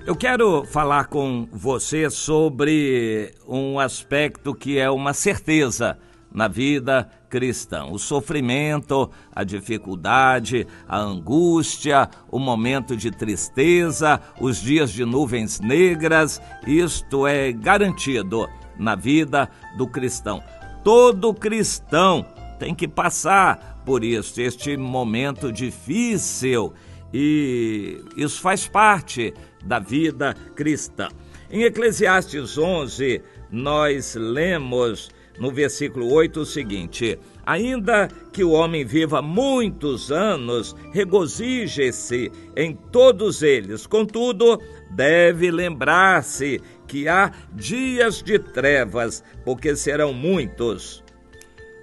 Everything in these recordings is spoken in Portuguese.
Eu quero falar com você sobre um aspecto que é uma certeza na vida cristã. O sofrimento, a dificuldade, a angústia, o momento de tristeza, os dias de nuvens negras, isto é garantido na vida do cristão. Todo cristão tem que passar por isso, este momento difícil, e isso faz parte da vida cristã. Em Eclesiastes 11, nós lemos no versículo 8 o seguinte: ainda que o homem viva muitos anos, regozije-se em todos eles. Contudo, deve lembrar-se que há dias de trevas, porque serão muitos.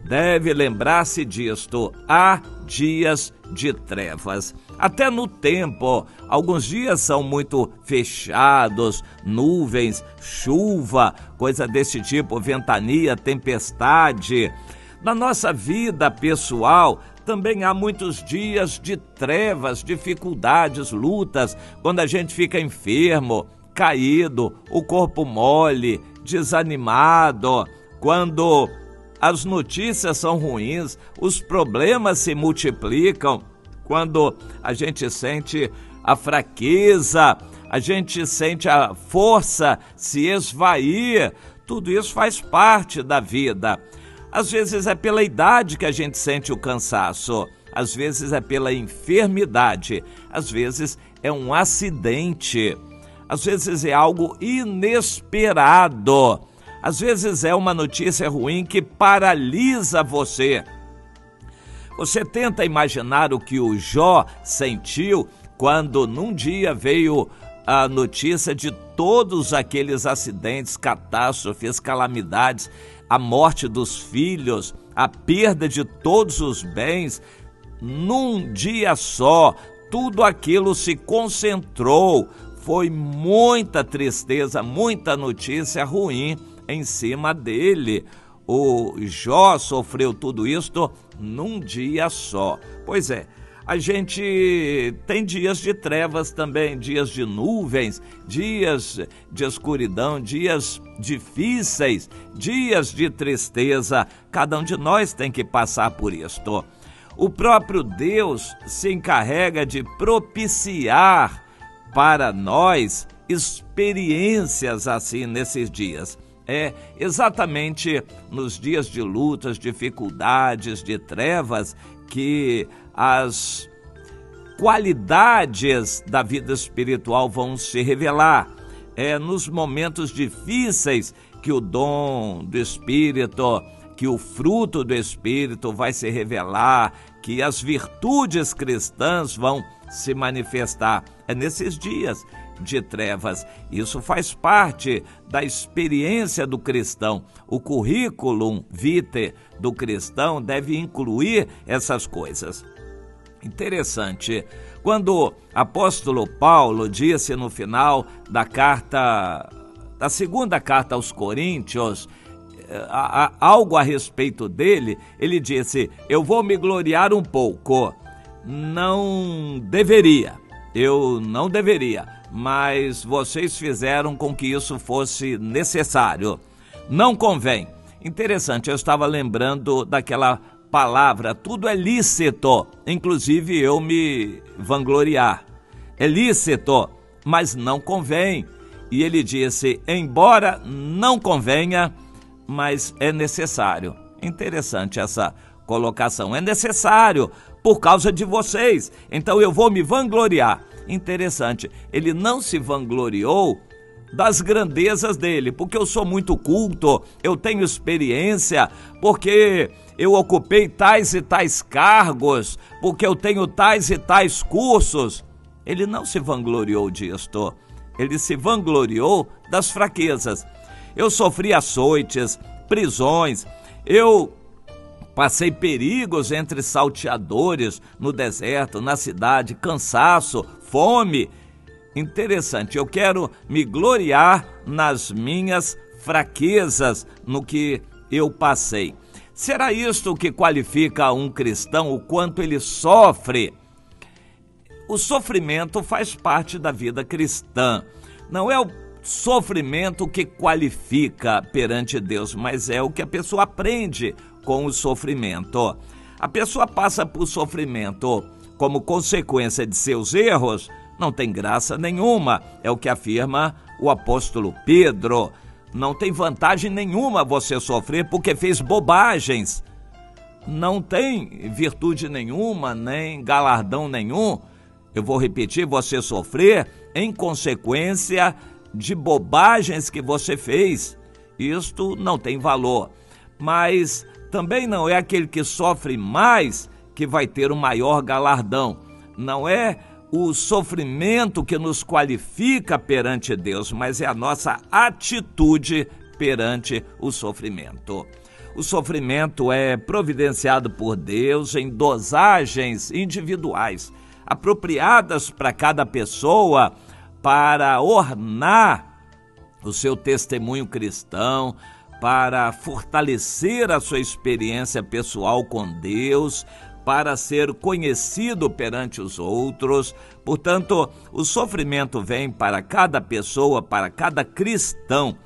Deve lembrar-se disto, há dias de trevas. Até no tempo, alguns dias são muito fechados, nuvens, chuva, coisa desse tipo, ventania, tempestade. Na nossa vida pessoal, também há muitos dias de trevas, dificuldades, lutas, quando a gente fica enfermo, caído, o corpo mole, desanimado, quando as notícias são ruins, os problemas se multiplicam, quando a gente sente a fraqueza, a gente sente a força se esvair, tudo isso faz parte da vida. Às vezes é pela idade que a gente sente o cansaço, às vezes é pela enfermidade, às vezes é um acidente, às vezes é algo inesperado. Às vezes é uma notícia ruim que paralisa você. Você tenta imaginar o que o Jó sentiu quando num dia veio a notícia de todos aqueles acidentes, catástrofes, calamidades, a morte dos filhos, a perda de todos os bens. Num dia só, tudo aquilo se concentrou. Foi muita tristeza, muita notícia ruim em cima dele. O Jó sofreu tudo isto num dia só. Pois é, a gente tem dias de trevas também, dias de nuvens, dias de escuridão, dias difíceis, dias de tristeza. Cada um de nós tem que passar por isto. O próprio Deus se encarrega de propiciar para nós experiências assim nesses dias. É exatamente nos dias de lutas, dificuldades, de trevas, que as qualidades da vida espiritual vão se revelar. É nos momentos difíceis que o dom do Espírito, que o fruto do Espírito vai se revelar, que as virtudes cristãs vão se manifestar. É nesses dias de trevas. Isso faz parte da experiência do cristão. O currículo vitae do cristão deve incluir essas coisas. Interessante, quando o apóstolo Paulo disse no final da segunda carta aos Coríntios, algo a respeito dele, ele disse: eu vou me gloriar um pouco. Eu não deveria, mas vocês fizeram com que isso fosse necessário. Não convém. Interessante, eu estava lembrando daquela palavra, tudo é lícito, inclusive eu me vangloriar. É lícito, mas não convém. E ele disse, embora não convenha, mas é necessário. Interessante essa colocação, é necessário por causa de vocês, então eu vou me vangloriar. Interessante, ele não se vangloriou das grandezas dele, porque eu sou muito culto, eu tenho experiência, porque eu ocupei tais e tais cargos, porque eu tenho tais e tais cursos. Ele não se vangloriou disto, ele se vangloriou das fraquezas. Eu sofri açoites, prisões, eu passei perigos entre salteadores no deserto, na cidade, cansaço, fome. Interessante, eu quero me gloriar nas minhas fraquezas, no que eu passei. Será isto que qualifica um cristão, o quanto ele sofre? O sofrimento faz parte da vida cristã. Não é o sofrimento que qualifica perante Deus, mas é o que a pessoa aprende com o sofrimento. A pessoa passa por sofrimento como consequência de seus erros, não tem graça nenhuma, é o que afirma o apóstolo Pedro. Não tem vantagem nenhuma você sofrer porque fez bobagens. Não tem virtude nenhuma, nem galardão nenhum. Eu vou repetir, você sofrer em consequência de bobagens que você fez. Isto não tem valor. Mas também não é aquele que sofre mais que vai ter o maior galardão. Não é o sofrimento que nos qualifica perante Deus, mas é a nossa atitude perante o sofrimento. O sofrimento é providenciado por Deus em dosagens individuais, apropriadas para cada pessoa, para ornar o seu testemunho cristão, para fortalecer a sua experiência pessoal com Deus, para ser conhecido perante os outros. Portanto, o sofrimento vem para cada pessoa, para cada cristão.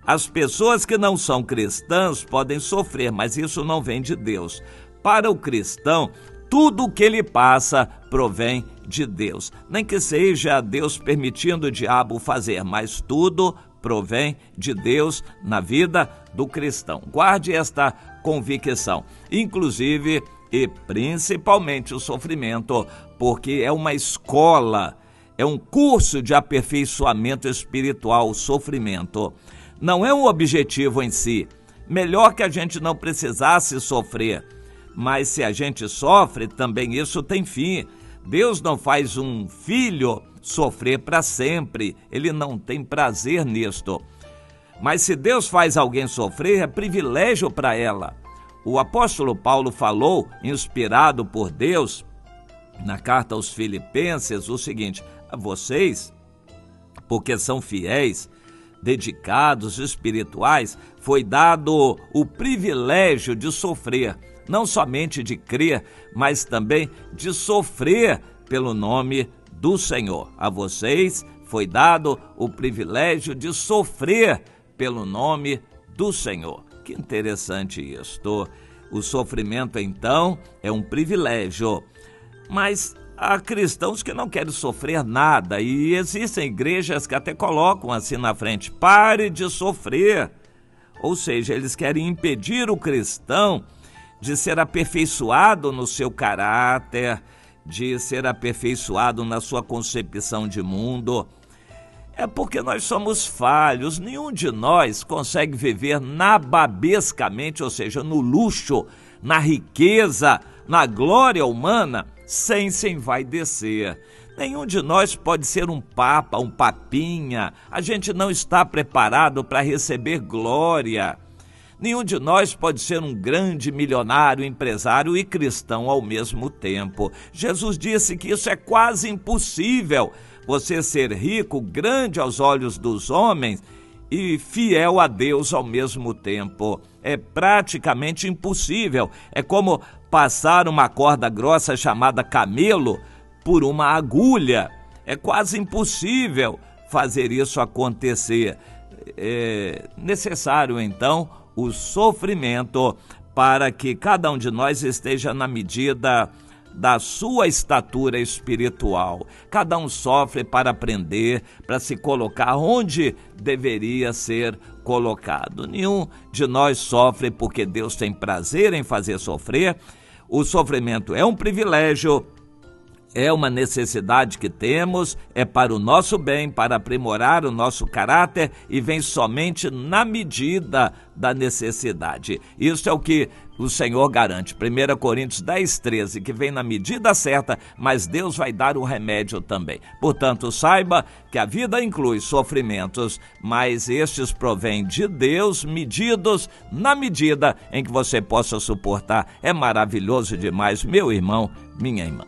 As pessoas que não são cristãs podem sofrer, mas isso não vem de Deus. Para o cristão, tudo o que ele passa provém de Deus. Nem que seja Deus permitindo o diabo fazer, mas tudo provém de Deus na vida do cristão. Guarde esta convicção, inclusive e principalmente o sofrimento, porque é uma escola, é um curso de aperfeiçoamento espiritual. O sofrimento não é um objetivo em si. Melhor que a gente não precisasse sofrer, mas se a gente sofre, também isso tem fim. Deus não faz um filho sofrer para sempre, ele não tem prazer nisto. Mas se Deus faz alguém sofrer, é privilégio para ela. O apóstolo Paulo falou, inspirado por Deus, na carta aos Filipenses, o seguinte: a vocês, porque são fiéis, dedicados, espirituais, foi dado o privilégio de sofrer, não somente de crer, mas também de sofrer pelo nome do Senhor. A vocês foi dado o privilégio de sofrer pelo nome do Senhor. Que interessante isto. O sofrimento, então, é um privilégio. Mas há cristãos que não querem sofrer nada, e existem igrejas que até colocam assim na frente: pare de sofrer. Ou seja, eles querem impedir o cristão de ser aperfeiçoado no seu caráter, de ser aperfeiçoado na sua concepção de mundo. É porque nós somos falhos, nenhum de nós consegue viver nababescamente, ou seja, no luxo, na riqueza, na glória humana, sem se envaidecer. Nenhum de nós pode ser um papa, um papinha. A gente não está preparado para receber glória. Nenhum de nós pode ser um grande milionário, empresário e cristão ao mesmo tempo. Jesus disse que isso é quase impossível. Você ser rico, grande aos olhos dos homens e fiel a Deus ao mesmo tempo. É praticamente impossível. É como passar uma corda grossa chamada camelo por uma agulha. É quase impossível fazer isso acontecer. É necessário, então, o sofrimento para que cada um de nós esteja na medida da sua estatura espiritual. Cada um sofre para aprender, para se colocar onde deveria ser colocado. Nenhum de nós sofre porque Deus tem prazer em fazer sofrer. O sofrimento é um privilégio, é uma necessidade que temos, é para o nosso bem, para aprimorar o nosso caráter e vem somente na medida da necessidade. Isso é o que o Senhor garante. 1 Coríntios 10:13, que vem na medida certa, mas Deus vai dar o remédio também. Portanto, saiba que a vida inclui sofrimentos, mas estes provêm de Deus, medidos na medida em que você possa suportar. É maravilhoso demais, meu irmão, minha irmã.